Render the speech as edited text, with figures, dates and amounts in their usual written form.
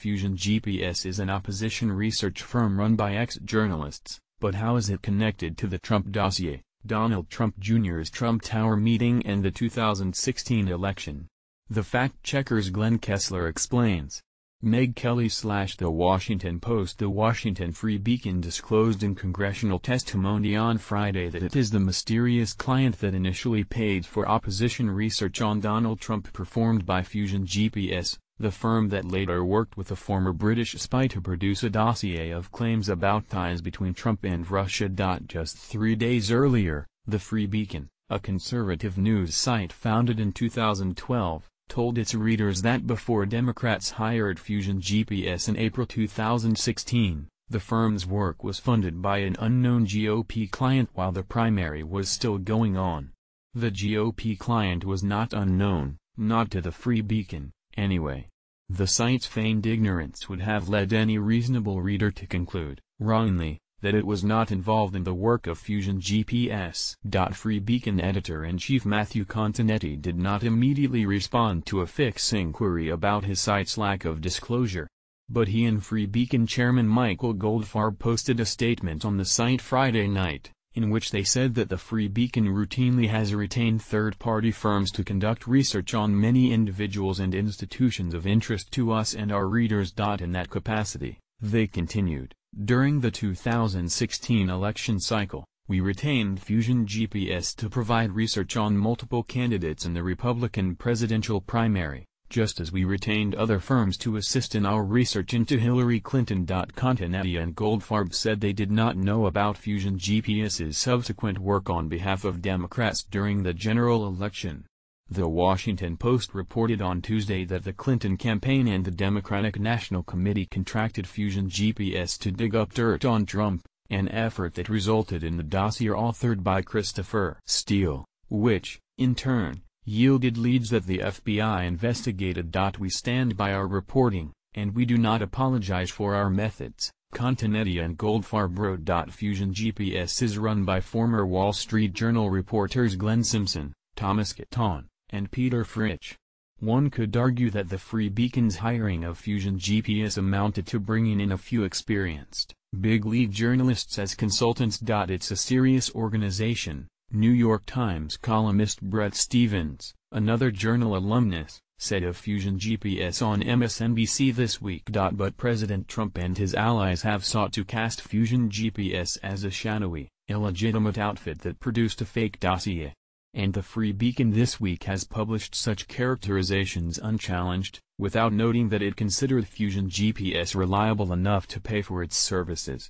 Fusion GPS is an opposition research firm run by ex-journalists, but how is it connected to the Trump dossier, Donald Trump Jr.'s Trump Tower meeting and the 2016 election? The fact-checker's Glenn Kessler explains. Meg Kelly / The Washington Post. The Washington Free Beacon disclosed in congressional testimony on Friday that it is the mysterious client that initially paid for opposition research on Donald Trump performed by Fusion GPS, the firm that later worked with a former British spy to produce a dossier of claims about ties between Trump and Russia. Just 3 days earlier, the Free Beacon, a conservative news site founded in 2012, told its readers that before Democrats hired Fusion GPS in April 2016, the firm's work was funded by an unknown GOP client while the primary was still going on. The GOP client was not unknown, not to the Free Beacon, anyway. The site's feigned ignorance would have led any reasonable reader to conclude, wrongly, that it was not involved in the work of Fusion GPS. Free Beacon editor-in-chief Matthew Continetti did not immediately respond to a Fix inquiry about his site's lack of disclosure. But he and Free Beacon chairman Michael Goldfarb posted a statement on the site Friday night, in which they said that the Free Beacon routinely has retained third-party firms to conduct research on many individuals and institutions of interest to us and our readers. In that capacity, they continued, during the 2016 election cycle, we retained Fusion GPS to provide research on multiple candidates in the Republican presidential primary, just as we retained other firms to assist in our research into Hillary Clinton. Continetti and Goldfarb said they did not know about Fusion GPS's subsequent work on behalf of Democrats during the general election. The Washington Post reported on Tuesday that the Clinton campaign and the Democratic National Committee contracted Fusion GPS to dig up dirt on Trump, an effort that resulted in the dossier authored by Christopher Steele, which, in turn, yielded leads that the FBI investigated. We stand by our reporting, and we do not apologize for our methods, Continetti and Goldfarb wrote. Fusion GPS is run by former Wall Street Journal reporters Glenn Simpson, Thomas Catton, and Peter Fritsch. One could argue that the Free Beacon's hiring of Fusion GPS amounted to bringing in a few experienced, big-league journalists as consultants. It's a serious organization, New York Times columnist Bret Stephens, another Journal alumnus, said of Fusion GPS on MSNBC This Week. But President Trump and his allies have sought to cast Fusion GPS as a shadowy, illegitimate outfit that produced a fake dossier. And the Free Beacon this week has published such characterizations unchallenged, without noting that it considered Fusion GPS reliable enough to pay for its services.